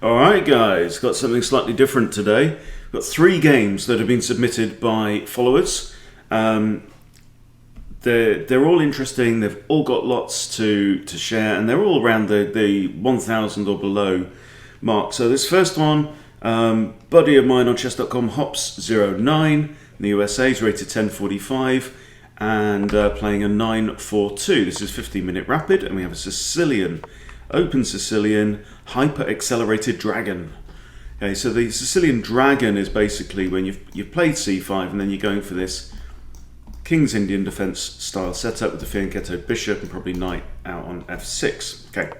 Alright guys, got something slightly different today. We've got 3 games that have been submitted by followers. They're all interesting, they've all got lots to share, and they're all around the 1,000 or below mark. So this first one, buddy of mine on chess.com, Hops09 in the USA, is rated 1045 and playing a 942. This is 15-minute rapid, and we have a Sicilian, open Sicilian, hyper-accelerated dragon. Okay, so the Sicilian dragon is basically when you've played c5 and then you're going for this King's Indian defense style setup with the fianchetto bishop and probably knight out on f6. Okay,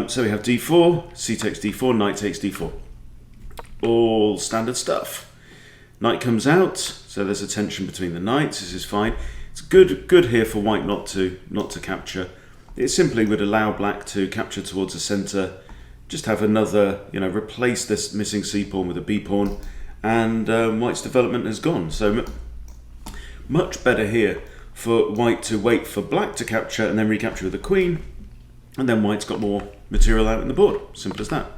so we have d4, c takes d4, knight takes d4. All standard stuff. Knight comes out, so there's a tension between the knights. This is fine. It's good here for white not to capture. It simply would allow black to capture towards the centre, just have another, replace this missing c pawn with a b pawn, and white's development has gone. So much better here for white to wait for black to capture and then recapture with the queen, and then white's got more material out in the board. Simple as that.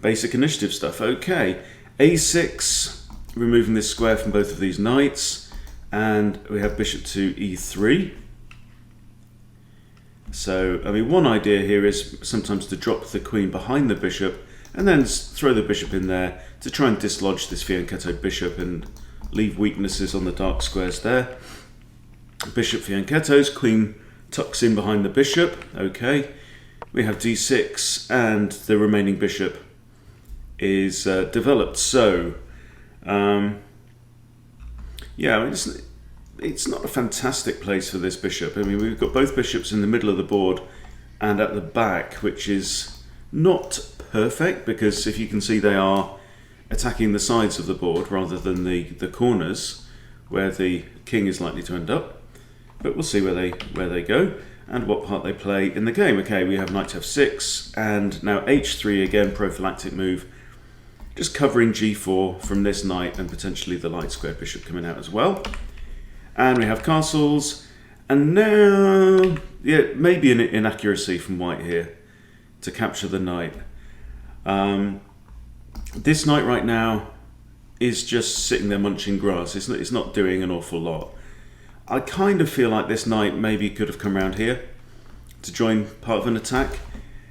Basic initiative stuff. Okay, a6, removing this square from both of these knights, and we have bishop to e3. So, one idea here is sometimes to drop the queen behind the bishop and then throw the bishop in there to try and dislodge this fianchetto bishop and leave weaknesses on the dark squares there. Bishop fianchettos, queen tucks in behind the bishop. Okay, we have d6 and the remaining bishop is developed. So, it's not a fantastic place for this bishop. We've got both bishops in the middle of the board and at the back, which is not perfect because if you can see they are attacking the sides of the board rather than the corners where the king is likely to end up. But we'll see where they go and what part they play in the game. Okay, we have knight to f6 and now h3 again, prophylactic move. Just covering g4 from this knight and potentially the light square bishop coming out as well. And we have castles, and now, maybe an inaccuracy from white here to capture the knight. This knight right now is just sitting there munching grass. It's not doing an awful lot. I kind of feel like this knight maybe could have come around here to join part of an attack.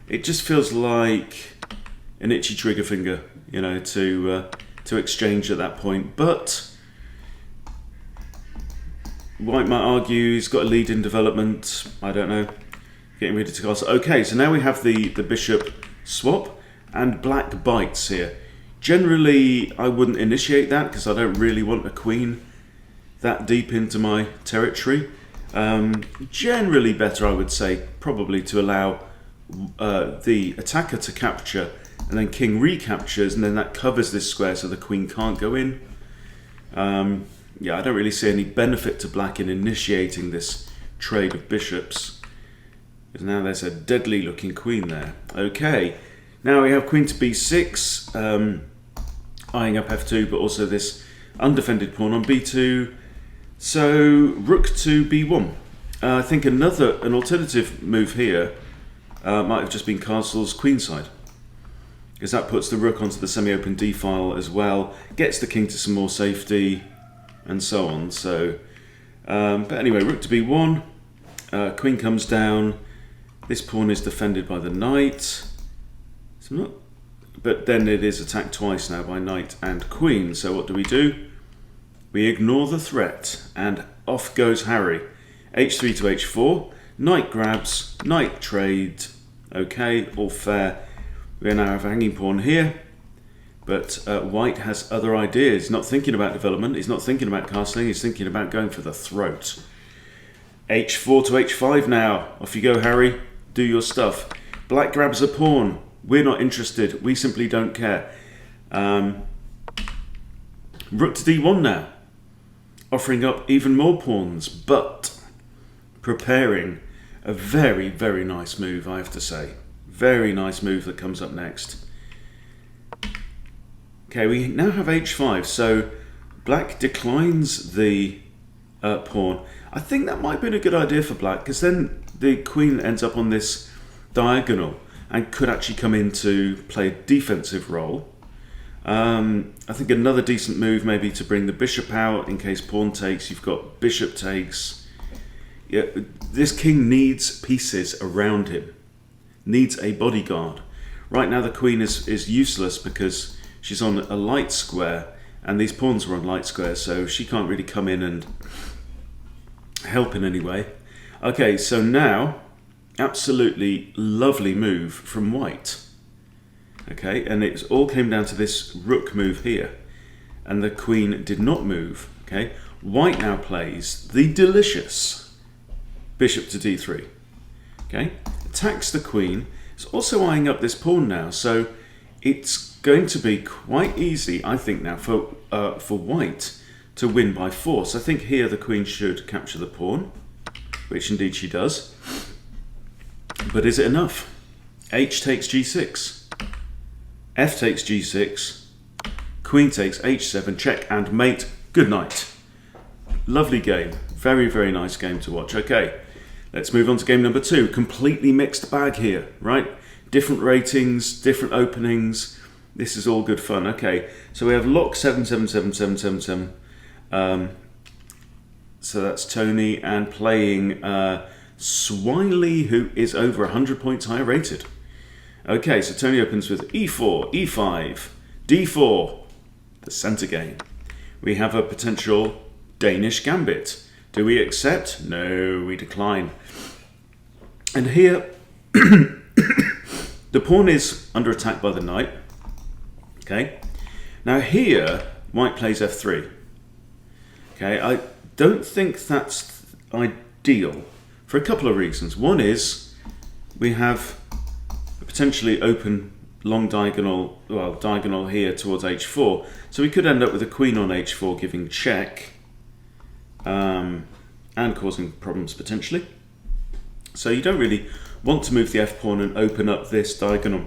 It just feels like an itchy trigger finger, to exchange at that point, but white might argue he's got a lead in development. I don't know. Getting ready to castle. Okay, so now we have the bishop swap and black bites here. Generally, I wouldn't initiate that because I don't really want a queen that deep into my territory. Generally better, I would say, probably to allow the attacker to capture and then king recaptures and then that covers this square so the queen can't go in. I don't really see any benefit to black in initiating this trade of bishops. Because now there's a deadly looking queen there. Okay, now we have queen to b6, eyeing up f2, but also this undefended pawn on b2. So rook to b1. I think an alternative move here might have just been castles queenside, because that puts the rook onto the semi-open d file as well, gets the king to some more safety, and so on. So, but anyway, rook to b1, queen comes down, this pawn is defended by the knight, but then it is attacked twice now by knight and queen. So what do? We ignore the threat, and off goes Harry. h3 to h4, knight grabs, knight trade. Okay, all fair. We now have a hanging pawn here. But white has other ideas. He's not thinking about development. He's not thinking about castling. He's thinking about going for the throat. h4 to h5 now. Off you go, Harry. Do your stuff. Black grabs a pawn. We're not interested. We simply don't care. Rook to d1 now. Offering up even more pawns, but preparing a very, very nice move, I have to say. Very nice move that comes up next. Okay, we now have h5, so black declines the pawn. I think that might have been a good idea for black, because then the queen ends up on this diagonal. and could actually come in to play a defensive role. I think another decent move maybe to bring the bishop out in case pawn takes. You've got bishop takes. Yeah, this king needs pieces around him, needs a bodyguard. Right now the queen is useless because she's on a light square and these pawns are on light squares, so she can't really come in and help in any way. Okay, so now, absolutely lovely move from white. Okay, and it all came down to this rook move here, and the queen did not move. Okay, white now plays the delicious bishop to d3. Okay, attacks the queen. It's also eyeing up this pawn now, so it's going to be quite easy, I think, now for white to win by force. I think here the queen should capture the pawn, which indeed she does. But is it enough? H takes g6. F takes g6, queen takes h7, check and mate, good night. Lovely game, very, very nice game to watch. Okay, let's move on to game number 2. Completely mixed bag here, right? Different ratings, different openings. This is all good fun. Okay, so we have Lock 777777. So that's Tony, and playing Swiley, who is over 100 points higher rated. Okay, so Tony opens with e4, e5, d4, the centre game. We have a potential Danish gambit. Do we accept? No, we decline. And here, the pawn is under attack by the knight. Okay, now here, white plays f3. Okay, I don't think that's ideal for a couple of reasons. One is we have potentially open long diagonal, well, diagonal here towards h4. So we could end up with a queen on h4 giving check and causing problems potentially. So you don't really want to move the f-pawn and open up this diagonal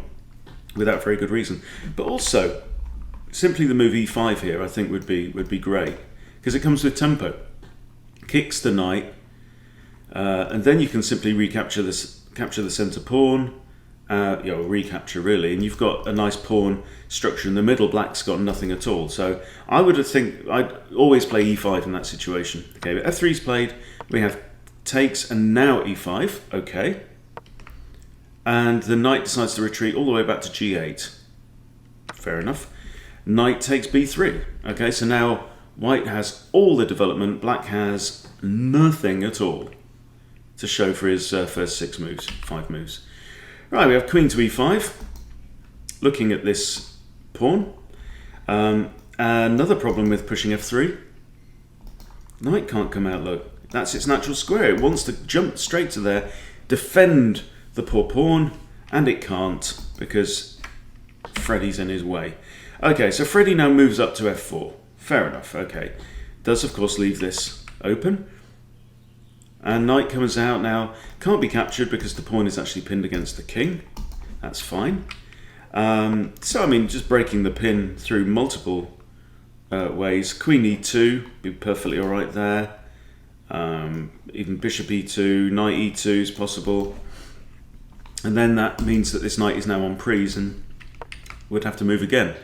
without very good reason. But also, simply the move e5 here I think would be great because it comes with tempo. Kicks the knight, and then you can simply capture the center pawn. Recapture really, and you've got a nice pawn structure in the middle. Black's got nothing at all, so I would think I'd always play e5 in that situation. Okay, but f3's played, we have takes and now e5. Okay, and the knight decides to retreat all the way back to g8. Fair enough. Knight takes b3. Okay, so now white has all the development, black has nothing at all to show for his first 5 moves. Right, we have queen to e5, looking at this pawn. Another problem with pushing f3. Knight can't come out, look. That's its natural square. It wants to jump straight to there, defend the poor pawn, and it can't because Freddie's in his way. Okay, so Freddie now moves up to f4. Fair enough, okay. Does, of course, leave this open. And knight comes out now. Can't be captured because the pawn is actually pinned against the king. That's fine. So, I mean, just breaking the pin through multiple ways. Queen e2, be perfectly all right there. Even bishop e2, knight e2 is possible. And then that means that this knight is now on prise and would have to move again.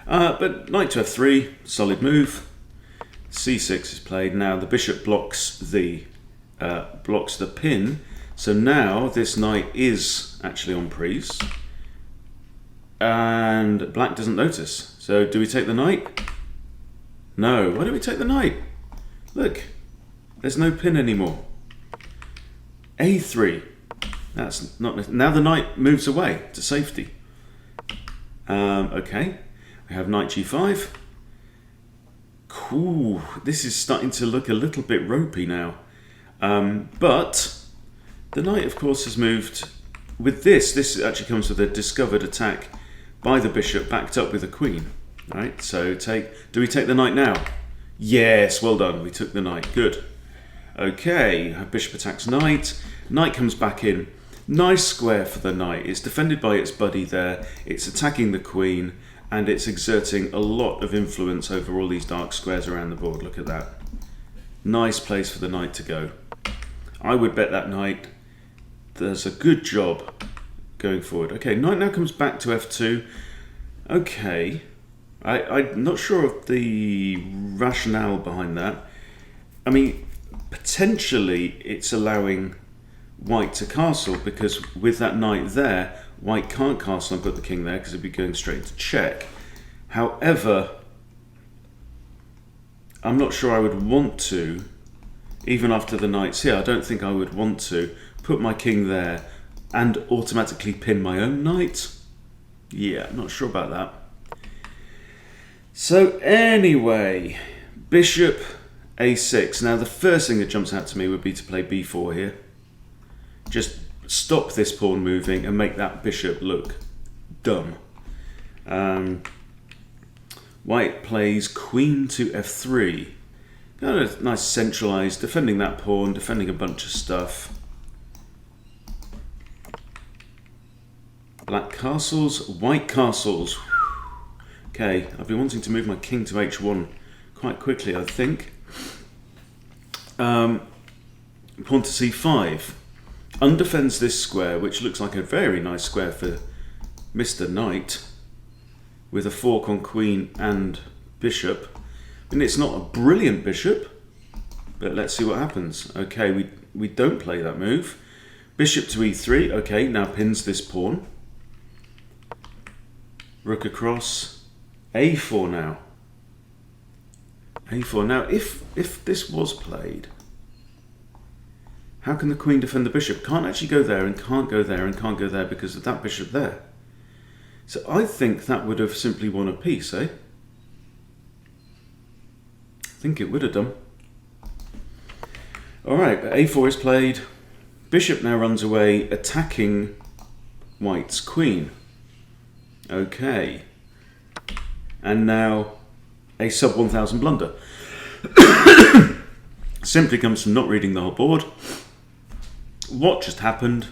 But knight to f3, solid move. c6 is played. Now the bishop blocks the pin. So now this knight is actually on prise. And black doesn't notice. So do we take the knight? No. Why do we take the knight? Look, there's no pin anymore. a3. That's not. Now the knight moves away to safety. Okay. We have knight g5. Cool. This is starting to look a little bit ropey now. But the knight, of course, has moved. With this actually comes with a discovered attack by the bishop, backed up with a queen. Right. So do we take the knight now? Yes. Well done. We took the knight. Good. Okay. Bishop attacks knight. Knight comes back in. Nice square for the knight. It's defended by its buddy there. It's attacking the queen. And it's exerting a lot of influence over all these dark squares around the board. Look at that. Nice place for the knight to go. I would bet that knight does a good job going forward. Okay, knight now comes back to f2. Okay, I'm not sure of the rationale behind that. I mean, potentially it's allowing white to castle, because with that knight there, white can't castle and put the king there because it'd be going straight to check. However, I'm not sure I would want to, even after the knight's here, I don't think I would want to put my king there and automatically pin my own knight. Yeah, I'm not sure about that. So anyway, bishop a6. Now the first thing that jumps out to me would be to play b4 here. Just stop this pawn moving and make that bishop look dumb. White plays queen to f3. Kind of nice centralized, defending that pawn, defending a bunch of stuff. Black castles, white castles. Okay, I've been wanting to move my king to h1 quite quickly, I think. Pawn to c5. Undefends this square, which looks like a very nice square for Mr. Knight, with a fork on queen and bishop. And it's not a brilliant bishop, but let's see what happens. Okay, we don't play that move. Bishop to e3. Okay, now pins this pawn. Rook across. a4 now. a4. Now, if this was played, how can the queen defend the bishop? Can't actually go there, and can't go there, and can't go there because of that bishop there. So I think that would have simply won a piece, eh? I think it would have done. Alright, but a4 is played. Bishop now runs away, attacking white's queen. Okay. And now a sub 1000 blunder. Simply comes from not reading the whole board. What just happened?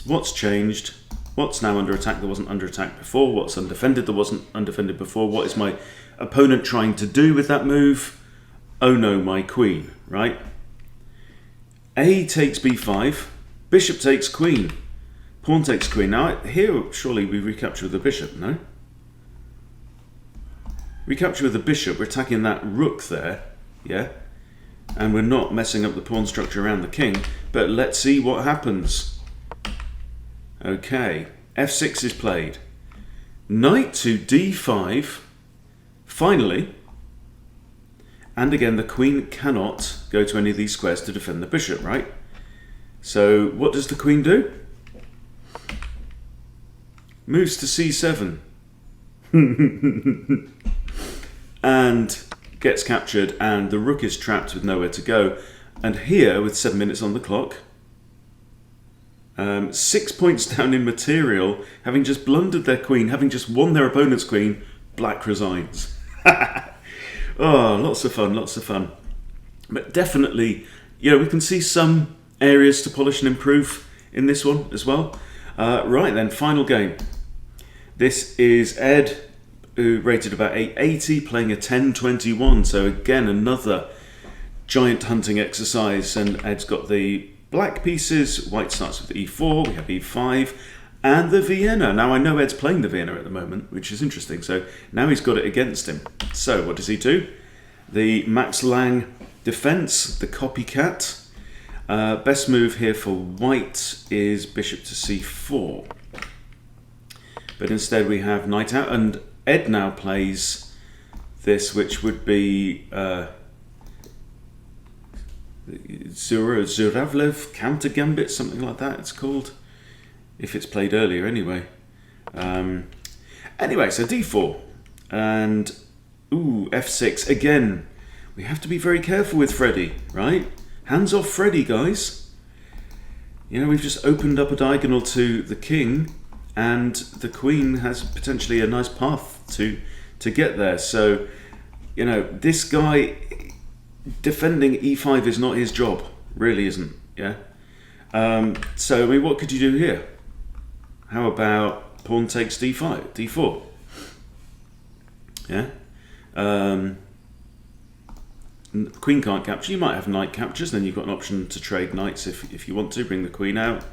What's changed? What's now under attack that wasn't under attack before? What's undefended that wasn't undefended before? What is my opponent trying to do with that move? Oh no, my queen, right? A takes b5, bishop takes queen, pawn takes queen. Now here, surely we recapture with the bishop, no? Recapture with the bishop, we're attacking that rook there, yeah? And we're not messing up the pawn structure around the king, but let's see what happens. Okay, f6 is played. Knight to d5, finally. And again, the queen cannot go to any of these squares to defend the bishop, right? So what does the queen do? Moves to c7. And gets captured, and the rook is trapped with nowhere to go. And here, with 7 minutes on the clock, 6 points down in material, having just blundered their queen, having just won their opponent's queen, black resigns. Oh, lots of fun, lots of fun. But definitely, you know, we can see some areas to polish and improve in this one as well. Right then, final game. This is Ed, who rated about 880, playing a 1021. So again, another giant hunting exercise, and Ed's got the black pieces. White starts with e4, we have e5, and the Vienna. Now I know Ed's playing the Vienna at the moment, which is interesting. So now he's got it against him. So what does he do? The Max Lang defense, the copycat. Best move here for white is bishop to c4. But instead we have knight out, and Ed now plays this, which would be Zuravlev counter gambit, something like that it's called, if it's played earlier anyway. Anyway, so d4 and f6 again. We have to be very careful with Freddie, right? Hands off Freddie, guys. You know, we've just opened up a diagonal to the king, and the queen has potentially a nice path to get there. So, you know, this guy defending e5 is not his job, really isn't, yeah? So, I mean, what could you do here? How about pawn takes d5, d4? Yeah? Queen can't capture. You might have knight captures, then you've got an option to trade knights if you want to, bring the queen out.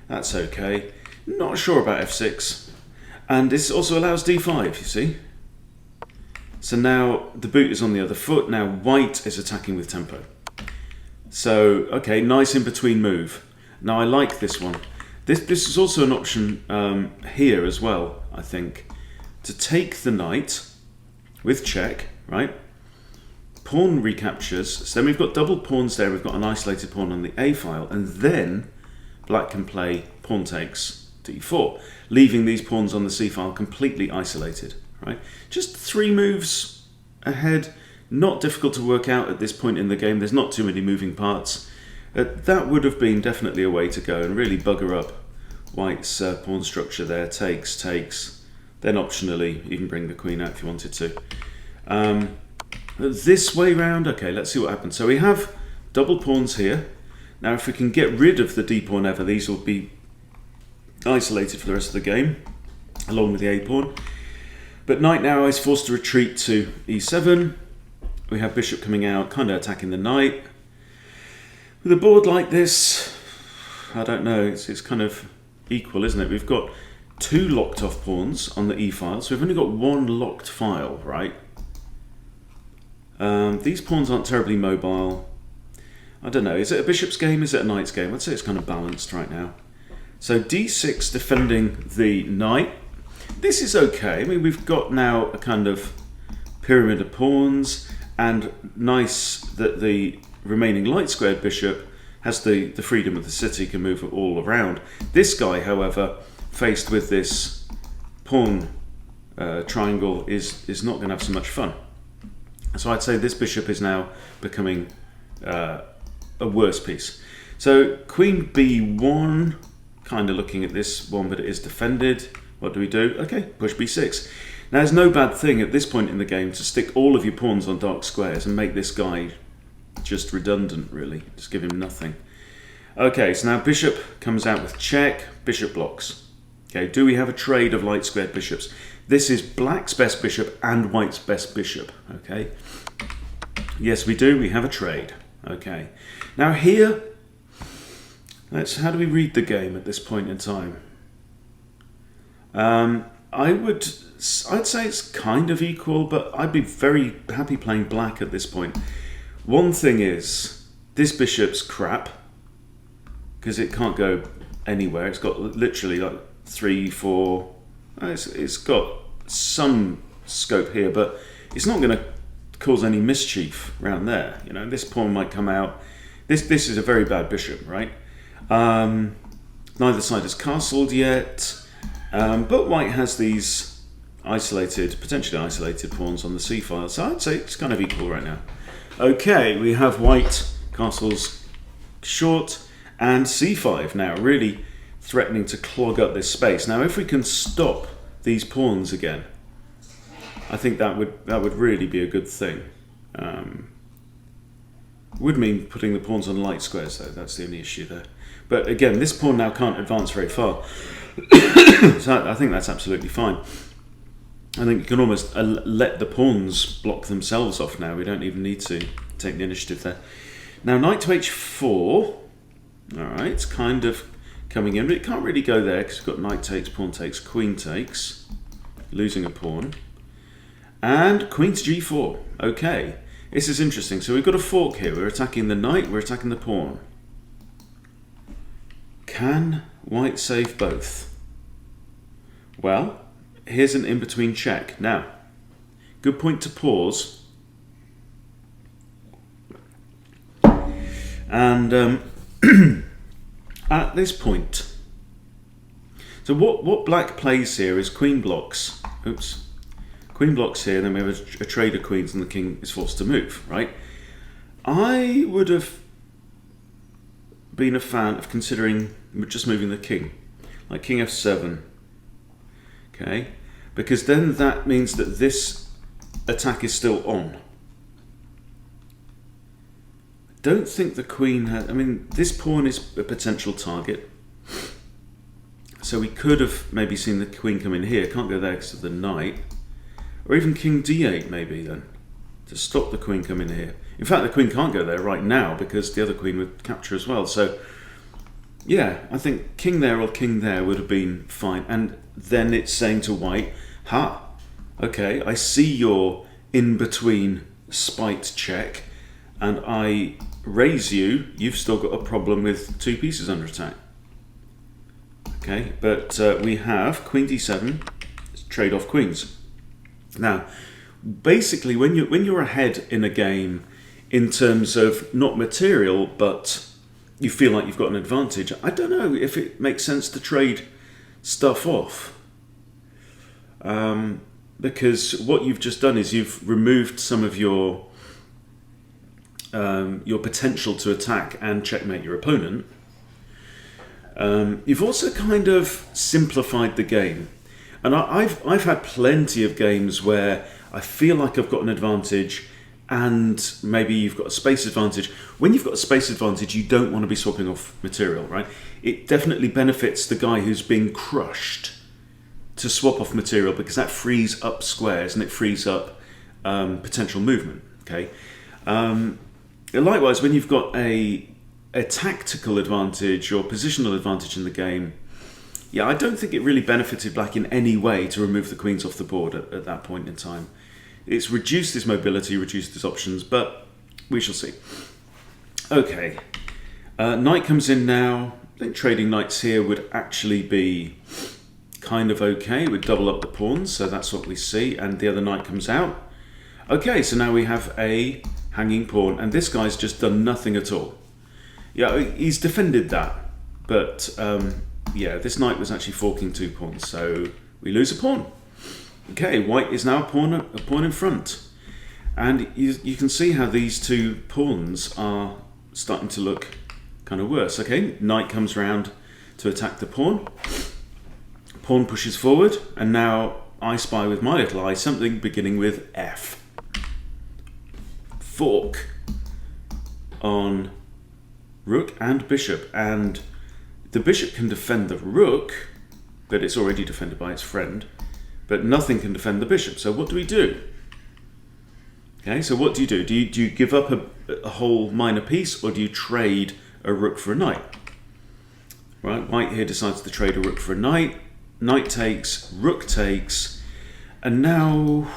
That's okay. Not sure about f6. And this also allows d5, you see. So now the boot is on the other foot. Now white is attacking with tempo. So, okay, nice in-between move. Now I like this one. This is also an option here as well, I think. To take the knight with check, right? Pawn recaptures. So then we've got double pawns there. We've got an isolated pawn on the A file. And then black can play pawn takes d4, leaving these pawns on the C file completely isolated, right? Just 3 moves ahead. Not difficult to work out at this point in the game. There's not too many moving parts. That would have been definitely a way to go and really bugger up white's pawn structure there. Takes, then optionally even bring the queen out if you wanted to. This way round, okay, let's see what happens. So we have double pawns here. Now if we can get rid of the d pawn ever, these will be isolated for the rest of the game, along with the a pawn. But knight now is forced to retreat to e7. We have bishop coming out, kind of attacking the knight. With a board like this, I don't know, it's kind of equal, isn't it? We've got 2 locked off pawns on the e file, so we've only got 1 locked file, right? These pawns aren't terribly mobile. I don't know, is it a bishop's game, is it a knight's game? I'd say it's kind of balanced right now. So d6 defending the knight. This is okay. I mean, we've got now a kind of pyramid of pawns, and nice that the remaining light squared bishop has the freedom of the city, can move all around. This guy, however, faced with this pawn triangle is not going to have so much fun. So I'd say this bishop is now becoming a worse piece. So queen b1, kind of looking at this one, but it is defended. What do we do? Okay, push b6. Now it's no bad thing at this point in the game to stick all of your pawns on dark squares and make this guy just redundant, really. Just give him nothing. Okay, so now bishop comes out with check, bishop blocks. Okay, do we have a trade of light squared bishops? This is black's best bishop and white's best bishop, okay? Yes, we do. We have a trade. Okay. Now here, how do we read the game at this point in time? I'd say it's kind of equal, but I'd be very happy playing black at this point. One thing is, this bishop's crap, because it can't go anywhere. It's got literally like 3, 4... It's got some scope here, but it's not going to cause any mischief around there. You know, this pawn might come out. This is a very bad bishop, right? Neither side has castled yet, but white has these potentially isolated pawns on the c file, so I'd say it's kind of equal right now. Okay, we have white castles short and c5 now, really threatening to clog up this space. Now, if we can stop these pawns again, I think that would really be a good thing. Would mean putting the pawns on light squares, though. That's the only issue there. But again, this pawn now can't advance very far. So I think that's absolutely fine. I think you can almost let the pawns block themselves off now. We don't even need to take the initiative there. Now, knight to h4. All right, it's kind of coming in, but it can't really go there because we've got knight takes, pawn takes, queen takes, losing a pawn. And queen to g4. Okay, this is interesting. So we've got a fork here. We're attacking the knight, we're attacking the pawn. Can white save both? Well, here's an in-between check. Now, good point to pause. And at this point, so what black plays here is queen blocks. Oops. Queen blocks here, then we have a trade of queens and the king is forced to move, right? I would have been a fan of considering just moving the king, like king f7. Okay, because then that means that this attack is still on. I don't think the queen has... I mean, this pawn is a potential target. So we could have maybe seen the queen come in here. Can't go there because of the knight. Or even king d8 maybe then, to stop the queen coming here. In fact, the queen can't go there right now because the other queen would capture as well. So Yeah, I think king there or king there would have been fine. And then it's saying to white, ha, okay, I see your in-between spite check, and I raise you, you've still got a problem with 2 pieces under attack. Okay, but we have queen d7, trade off queens. Now, basically, when you're ahead in a game, in terms of not material, but you feel like you've got an advantage, I don't know if it makes sense to trade stuff off. Because what you've just done is you've removed some of your potential to attack and checkmate your opponent. You've also kind of simplified the game. And I've had plenty of games where I feel like I've got an advantage and maybe you've got a space advantage. When you've got a space advantage, you don't want to be swapping off material, right? It definitely benefits the guy who's being crushed to swap off material because that frees up squares and it frees up potential movement, okay? Likewise, when you've got a tactical advantage or positional advantage in the game, yeah, I don't think it really benefited black in any way to remove the queens off the board at that point in time. It's reduced his mobility, reduced his options, but we shall see. Okay, knight comes in now. I think trading knights here would actually be kind of okay. We'd double up the pawns, so that's what we see, and the other knight comes out. Okay, so now we have a hanging pawn, and this guy's just done nothing at all. Yeah, he's defended that, but yeah, this knight was actually forking 2 pawns, so we lose a pawn. Okay, white is now a pawn in front. And you can see how these 2 pawns are starting to look kind of worse. Okay, knight comes round to attack the pawn. Pawn pushes forward, and now I spy with my little eye something beginning with F. Fork on rook and bishop, and the bishop can defend the rook, but it's already defended by its friend. But nothing can defend the bishop. So what do we do? Okay, so what do you do? Do you give up a whole minor piece, or do you trade a rook for a knight? Right, white here decides to trade a rook for a knight. Knight takes, rook takes, and now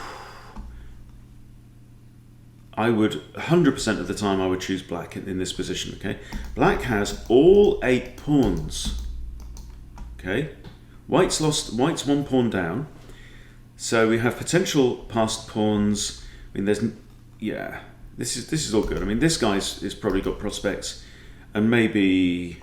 I would 100% of the time I would choose black in this position. Okay, black has all 8 pawns. Okay, white's 1 pawn down. So we have potential passed pawns. I mean, this is all good. I mean, this guy's probably got prospects, and maybe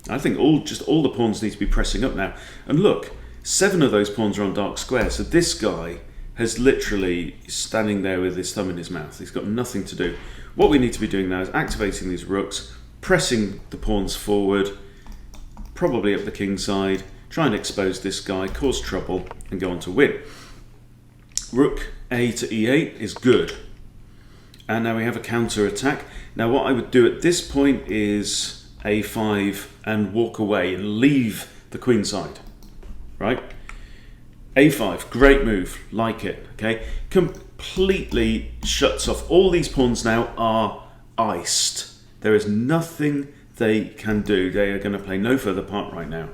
I think all the pawns need to be pressing up now. And look, 7 of those pawns are on dark squares. So this guy has literally standing there with his thumb in his mouth. He's got nothing to do. What we need to be doing now is activating these rooks, pressing the pawns forward, probably up the king side. Try and expose this guy, cause trouble, and go on to win. Rook A to E8 is good. And now we have a counter attack. Now what I would do at this point is A5 and walk away and leave the queen side. Right? A5, great move, like it. Okay? Completely shuts off. All these pawns now are iced. There is nothing they can do. They are going to play no further part right now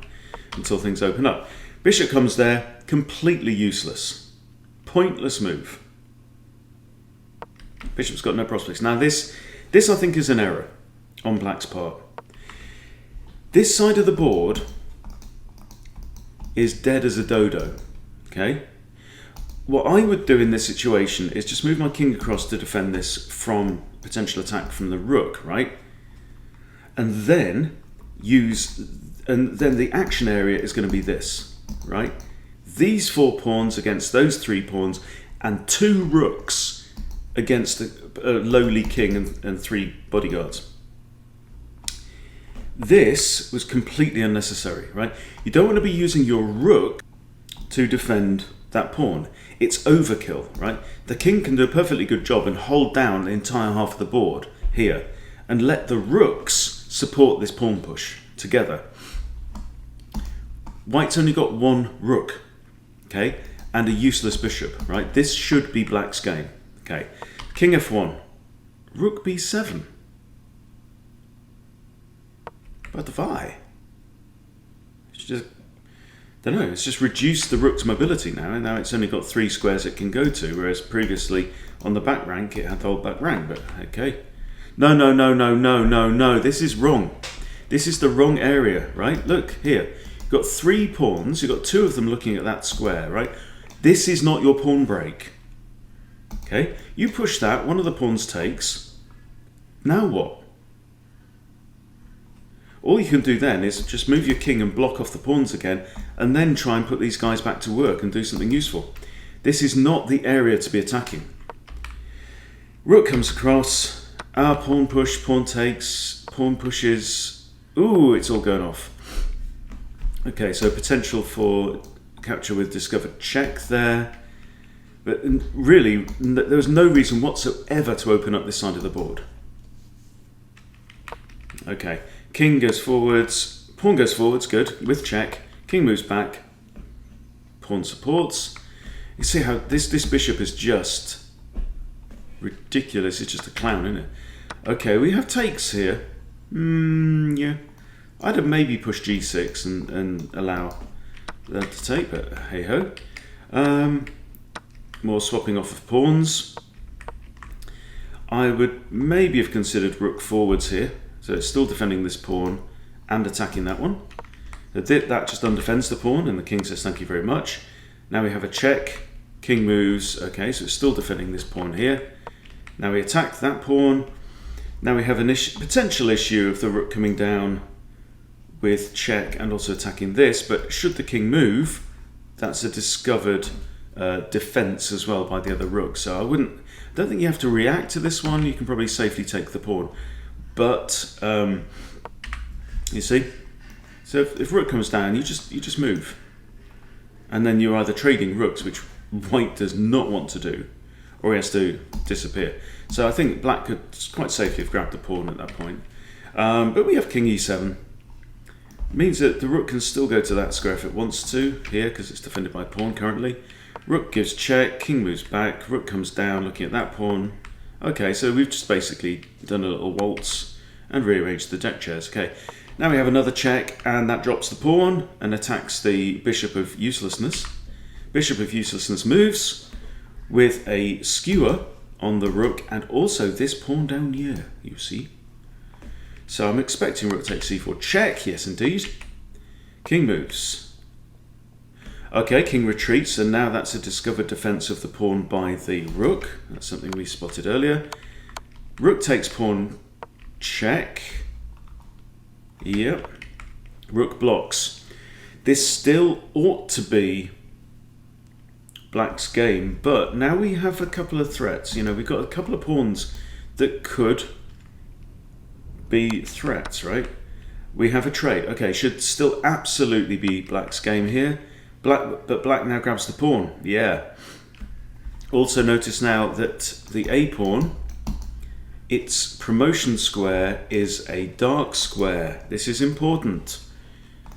until things open up. Bishop comes there, completely useless. Pointless move. Bishop's got no prospects. Now this I think is an error on black's part. This side of the board is dead as a dodo. Okay? What I would do in this situation is just move my king across to defend this from potential attack from the rook, right? And then the action area is going to be this, right? These 4 pawns against those 3 pawns, and 2 rooks against a lowly king and 3 bodyguards. This was completely unnecessary, right? You don't want to be using your rook to defend that pawn. It's overkill, right? The king can do a perfectly good job and hold down the entire half of the board here and let the rooks support this pawn push together. White's only got 1 rook, okay, and a useless bishop, right? This should be black's game, okay. King F1, rook B7. But why? It's just, don't know, it's just reduced the rook's mobility now, and now it's only got 3 squares it can go to, whereas previously on the back rank it had the whole back rank, but okay. No, this is wrong. This is the wrong area, right? Look, here. You've got 3 pawns, you've got 2 of them looking at that square, right? This is not your pawn break. Okay, you push that, one of the pawns takes. Now what? All you can do then is just move your king and block off the pawns again, and then try and put these guys back to work and do something useful. This is not the area to be attacking. Rook comes across, our pawn push, pawn takes, pawn pushes. Ooh, it's all going off. Okay, so potential for capture with discovered check there. But really, there was no reason whatsoever to open up this side of the board. Okay, king goes forwards, pawn goes forwards, good, with check. King moves back, pawn supports. You see how this bishop is just ridiculous. It's just a clown, isn't it? Okay, we have takes here. Yeah. I'd have maybe pushed g6 and allow that to take, but hey-ho. More swapping off of pawns. I would maybe have considered rook forwards here. So it's still defending this pawn and attacking that one. That just undefends the pawn, and the king says thank you very much. Now we have a check. King moves. Okay, so it's still defending this pawn here. Now we attacked that pawn. Now we have an potential issue of the rook coming down with check and also attacking this. But should the king move, that's a discovered defense as well by the other rook. So I don't think you have to react to this one. You can probably safely take the pawn. But you see, so if rook comes down, you just move, and then you're either trading rooks, which white does not want to do, or he has to disappear. So I think black could quite safely have grabbed the pawn at that point. But we have king e7. Means that the rook can still go to that square if it wants to here, because it's defended by pawn currently. Rook gives check, king moves back, rook comes down looking at that pawn. Okay, so we've just basically done a little waltz and rearranged the deck chairs. Okay, now we have another check, and that drops the pawn and attacks the bishop of uselessness. Bishop of uselessness moves with a skewer on the rook and also this pawn down here, you see. So I'm expecting rook takes c4 check, yes indeed. King moves. Okay, king retreats, and now that's a discovered defense of the pawn by the rook. That's something we spotted earlier. Rook takes pawn check. Yep. Rook blocks. This still ought to be black's game, but now we have a couple of threats. You know, we've got a couple of pawns that could be threats, right? We have a trade. Okay, should still absolutely be black's game here. But black now grabs the pawn. Yeah. Also notice now that the A pawn, its promotion square is a dark square. This is important,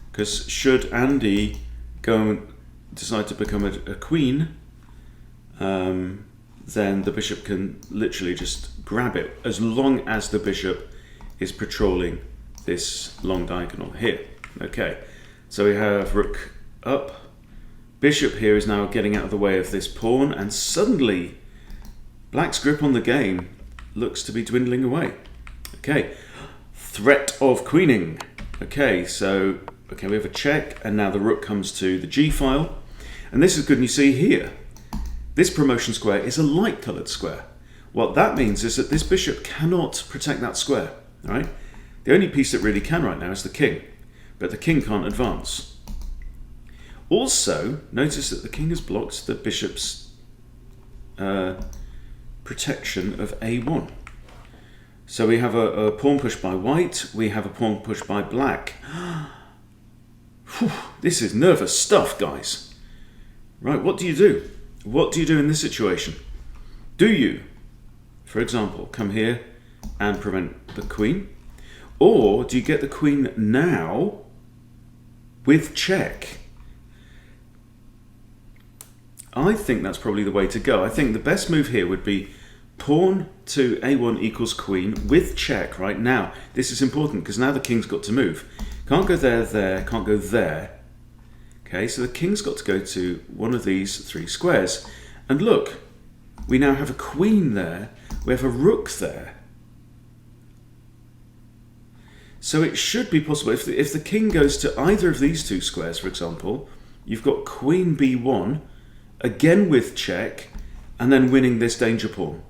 because should Andy go and decide to become a queen, then the bishop can literally just grab it, as long as the bishop is patrolling this long diagonal here. Okay, so we have rook up. Bishop here is now getting out of the way of this pawn, and suddenly black's grip on the game looks to be dwindling away. Okay, threat of queening. Okay, so we have a check, and now the rook comes to the g file, and this is good. And you see here, this promotion square is a light coloured square. What that means is that this bishop cannot protect that square. All right, the only piece that really can right now is the king, but the king can't advance. Also, notice that the king has blocked the bishop's protection of a1. So we have a pawn push by white, we have a pawn push by black. Whew, this is nervous stuff, guys. Right, what do you do? What do you do in this situation? Do you, for example, come here and prevent the queen? Or do you get the queen now with check? I think that's probably the way to go. I think the best move here would be pawn to a1 equals queen with check. Right now, this is important because now the king's got to move. Can't go there, can't go there. Okay, so the king's got to go to one of these 3 squares. And look, we now have a queen there, we have a rook there. So it should be possible, if the king goes to either of these 2 squares, for example, you've got queen b1, again with check, and then winning this danger pawn.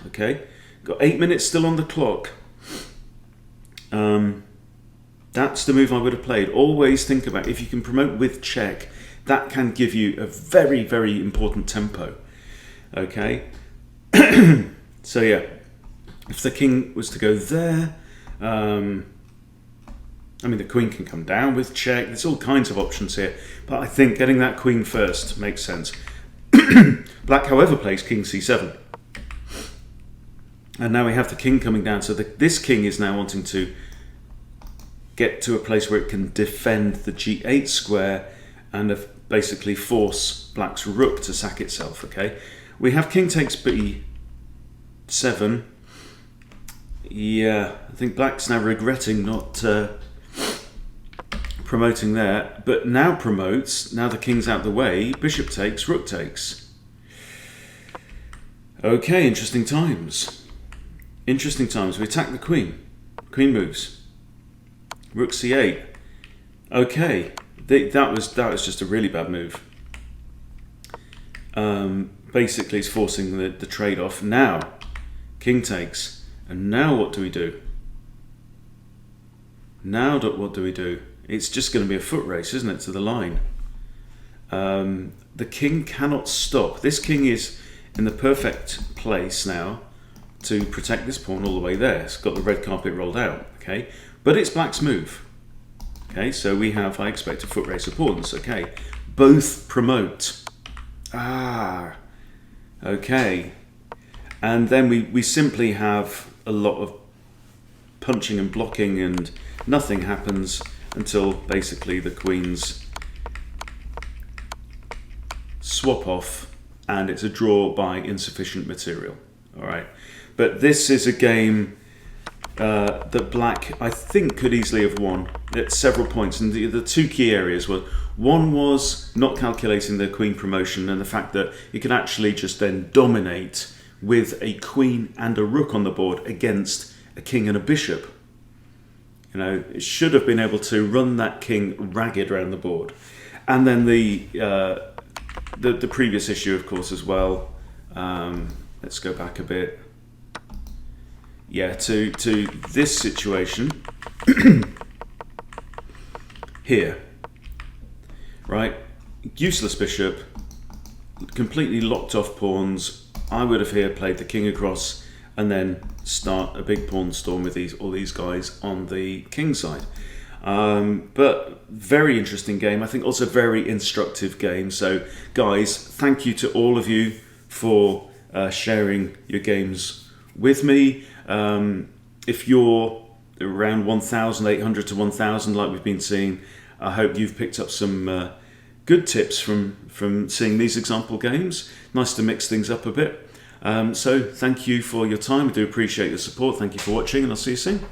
Okay, got 8 minutes still on the clock. That's the move I would have played. Always think about, if you can promote with check, that can give you a very, very important tempo. Okay, so yeah, if the king was to go there, I mean, the queen can come down with check. There's all kinds of options here, but I think getting that queen first makes sense. Black, however, plays king c7. And now we have the king coming down. So this king is now wanting to get to a place where it can defend the g8 square and basically force Black's rook to sack itself. Okay, we have king takes b7. Yeah, I think Black's now regretting not promoting there, but now promotes. Now the king's out the way. Bishop takes, rook takes. Okay, interesting times. Interesting times. We attack the queen. Queen moves. Rook c8. Okay, that was just a really bad move. Basically, it's forcing the trade-off. Now, king takes. And now what do we do? What do we do? It's just going to be a foot race, isn't it, to the line? The king cannot stop. This king is in the perfect place now to protect this pawn all the way there. It's got the red carpet rolled out, okay? But it's Black's move. Okay, so we have, I expect, a foot race of pawns, okay? Both promote. Ah, okay. And then we simply have a lot of punching and blocking, and nothing happens until basically the queens swap off and it's a draw by insufficient material. All right, but this is a game that Black, I think, could easily have won at several points, and the 2 key areas were, one was not calculating the queen promotion and the fact that you could actually just then dominate with a queen and a rook on the board against a king and a bishop. You know, it should have been able to run that king ragged around the board. And then the previous issue, of course, as well. Let's go back a bit. Yeah, to this situation here, right? Useless bishop, completely locked off pawns. I would have here played the king across and then start a big pawn storm with all these guys on the king side. But very interesting game. I think also very instructive game. So guys, thank you to all of you for sharing your games with me. If you're around 1,800 to 1,000 like we've been seeing, I hope you've picked up some good tips from seeing these example games. Nice to mix things up a bit. So thank you for your time. I do appreciate your support. Thank you for watching, and I'll see you soon.